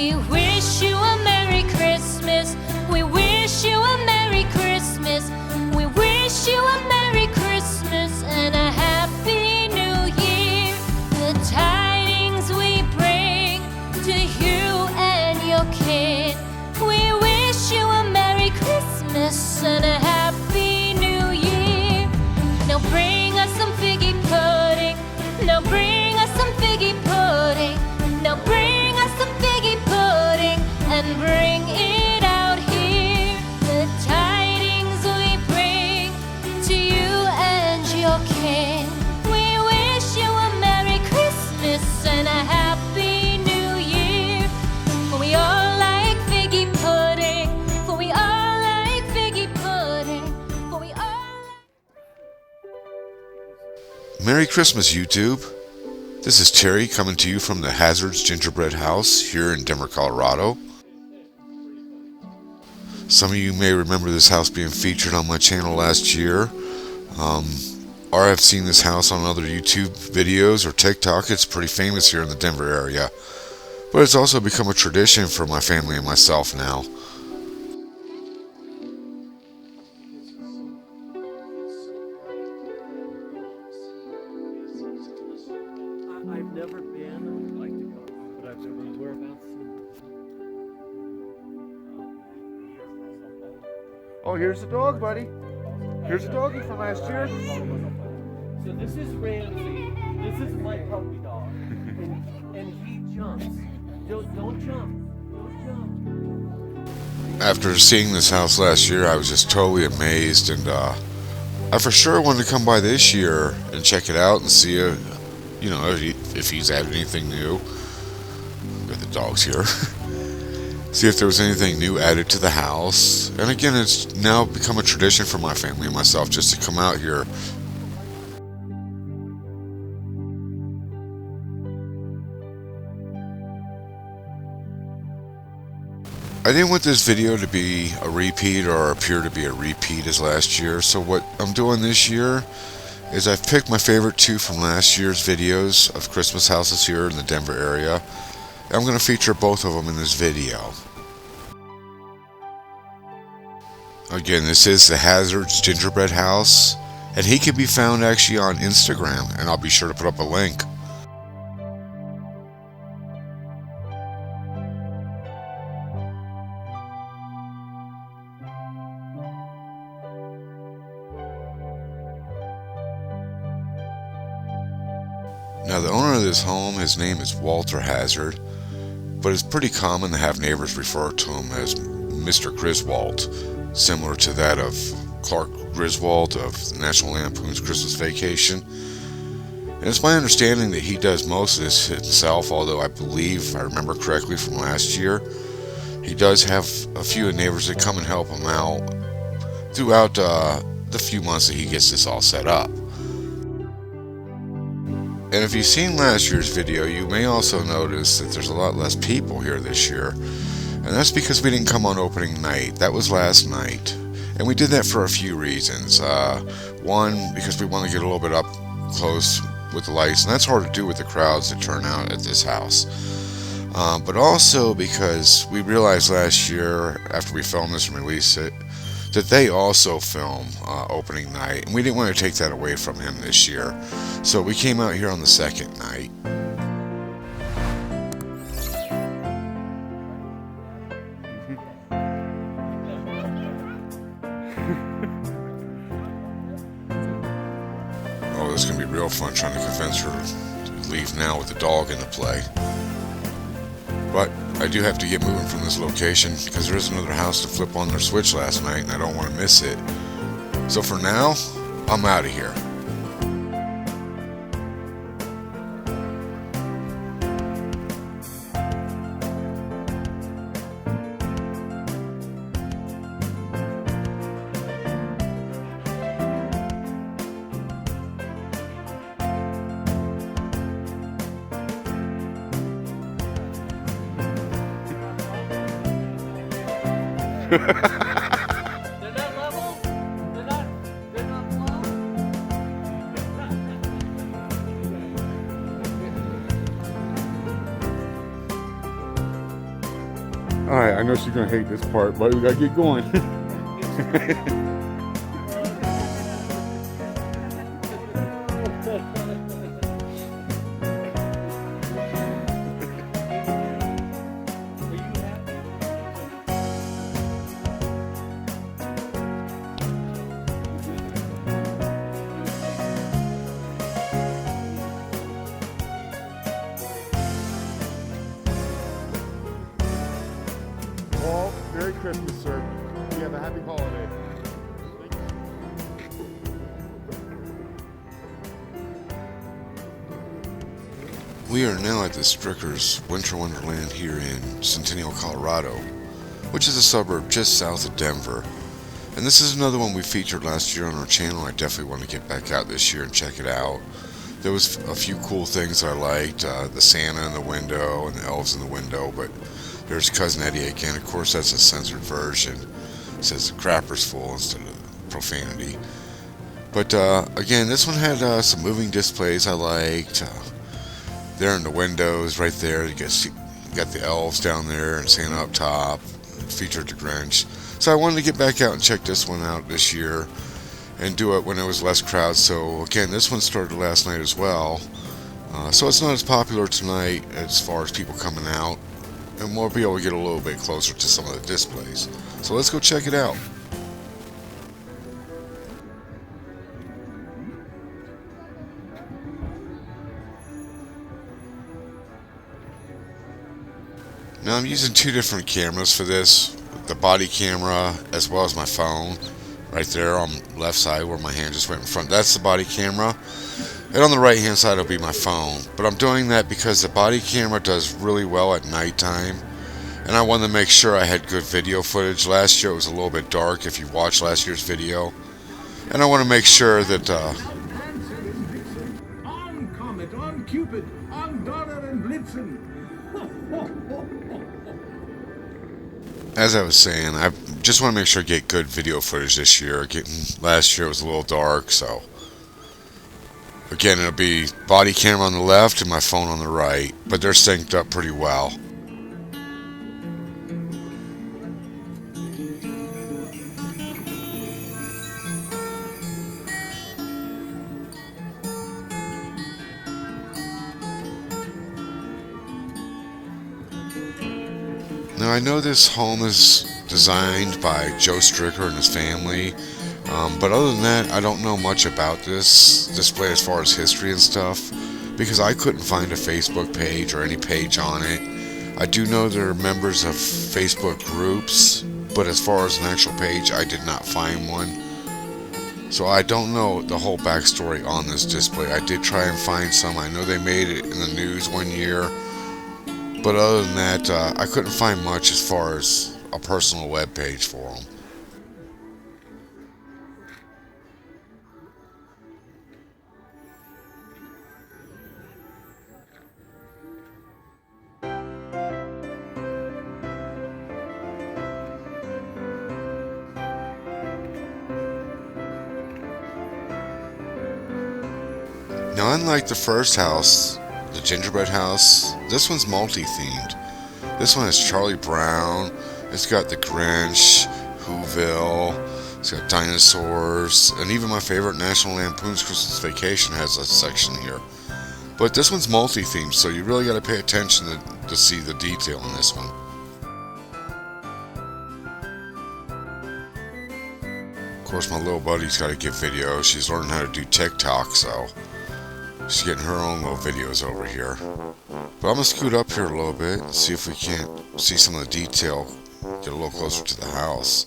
We wish you a Merry Christmas. We wish you a Merry Christmas. We wish you a Merry Christmas and a Happy New Year. The tidings we bring to you and your kid. We wish you a Merry Christmas and a Happy New Year. Now bring us some figgy pudding. Now bring us some figgy pudding. Now bring us some figgy pudding and bring it out here. The tidings we bring to you and your kin. We wish you a Merry Christmas and a Happy New Year. For we all like figgy pudding. For we all like figgy pudding. For we all like... Merry Christmas, YouTube. This is Terry coming to you from the Hazards Gingerbread House here in Denver, Colorado. Some of you may remember this house being featured on my channel last year. Or I've seen this house on other YouTube videos or TikTok. It's pretty famous here in the Denver area. But it's also become a tradition for my family and myself now. I've never been. I would like to go, but I've never been. Whereabouts? Oh, here's the dog, buddy. Here's a doggy from last year. So this is Ramsey. This is my puppy dog, and he jumps. Don't jump. Don't jump. After seeing this house last year, I was just totally amazed, and I for sure wanted to come by this year and check it out and see if he's added anything new. Got the dogs here. See if there was anything new added to the house. And again, it's now become a tradition for my family and myself just to come out here. I didn't want this video to be a repeat or appear to be a repeat as last year, so what I'm doing this year is I've picked my favorite two from last year's videos of Christmas houses here in the Denver area. And I'm going to feature both of them in this video. Again, this is the Hazards Gingerbread House, and he can be found actually on Instagram, and I'll be sure to put up a link. Now, the owner of this home, his name is Walter Hazard, but it's pretty common to have neighbors refer to him as Mr. Griswold, similar to that of Clark Griswold of National Lampoon's Christmas Vacation. And it's my understanding that he does most of this himself, although I believe, if I remember correctly from last year, he does have a few neighbors that come and help him out throughout the few months that he gets this all set up. And if you've seen last year's video, you may also notice that there's a lot less people here this year. And that's because we didn't come on opening night. That was last night. And we did that for a few reasons. One, because we want to get a little bit up close with the lights, and that's hard to do with the crowds that turn out at this house. But also because we realized last year, after we filmed this and released it, that they also film opening night, and we didn't want to take that away from him this year. So we came out here on the second night. Oh, this is going to be real fun trying to convince her to leave now with the dog in the play. But I do have to get moving from this location because there is another house to flip on their switch last night and I don't want to miss it. So for now, I'm out of here. They're not level? They're not low? Alright, I know she's gonna hate this part, but we gotta get going. Well, Merry Christmas, sir. You have a happy holiday. We are now at the Strickers Winter Wonderland here in Centennial, Colorado, which is a suburb just south of Denver. And this is another one we featured last year on our channel. I definitely want to get back out this year and check it out. There was a few cool things that I liked, the Santa in the window and the elves in the window, but there's Cousin Eddie again. Of course, that's a censored version. It says the crapper's full instead of profanity. But again, this one had some moving displays I liked. There in the windows, right there, you got the elves down there and Santa up top. It featured the Grinch. So I wanted to get back out and check this one out this year and do it when it was less crowd. So again, this one started last night as well. So it's not as popular tonight as far as people coming out. And we'll be able to get a little bit closer to some of the displays. So let's go check it out. Now I'm using two different cameras for this, the body camera as well as my phone. Right there on the left side where my hand just went in front, that's the body camera. And on the right hand side will be my phone. But I'm doing that because the body camera does really well at nighttime. And I wanted to make sure I had good video footage. Last year it was a little bit dark if you watched last year's video. And I want to make sure that On Comet, on Cupid, on Donner and Blitzen. as I was saying, I just want to make sure I get good video footage this year. Last year it was a little dark, so again, it'll be body camera on the left and my phone on the right, but they're synced up pretty well. Now I know this home is designed by Joe Stricker and his family, but other than that, I don't know much about this display as far as history and stuff, because I couldn't find a Facebook page or any page on it. I do know there are members of Facebook groups, but as far as an actual page, I did not find one. So I don't know the whole backstory on this display. I did try and find some. I know they made it in the news one year. But other than that, I couldn't find much as far as a personal web page for them. Now, unlike the first house, the gingerbread house, this one's multi-themed. This one has Charlie Brown, it's got the Grinch, Whoville, it's got dinosaurs, and even my favorite National Lampoon's Christmas Vacation has a section here. But this one's multi-themed, so you really got to pay attention to see the detail in this one. Of course, my little buddy's got to get videos. She's learning how to do TikTok, so she's getting her own little videos over here. But I'm going to scoot up here a little bit and see if we can't see some of the detail, get a little closer to the house.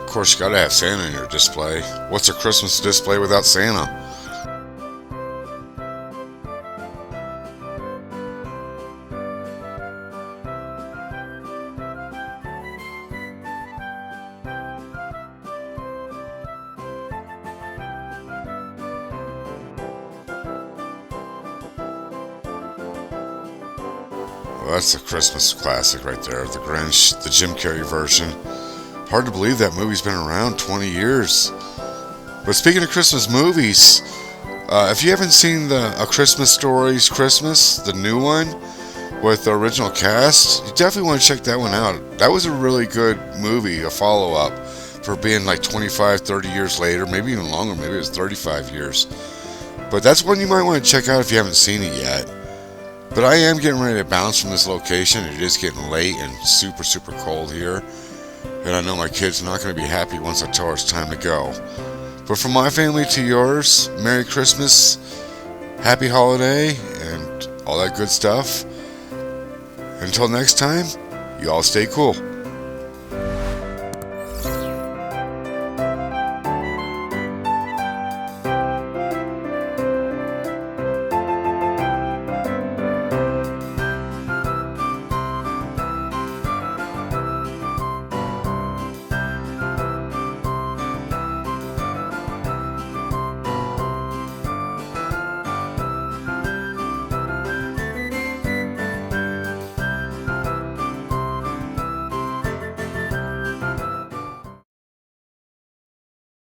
Of course, you gotta have Santa in your display. What's a Christmas display without Santa? that's a Christmas classic right there. The Grinch, the Jim Carrey version. Hard to believe that movie's been around 20 years. But speaking of Christmas movies, if you haven't seen A Christmas Story's Christmas, the new one with the original cast, you definitely want to check that one out. That was a really good movie, a follow-up for being like 25, 30 years later, maybe even longer, maybe it was 35 years. But that's one you might want to check out if you haven't seen it yet. But I am getting ready to bounce from this location. It is getting late and super, super cold here. And I know my kids are not going to be happy once I tell her it's time to go. But from my family to yours, Merry Christmas, Happy Holiday, and all that good stuff. Until next time, you all stay cool.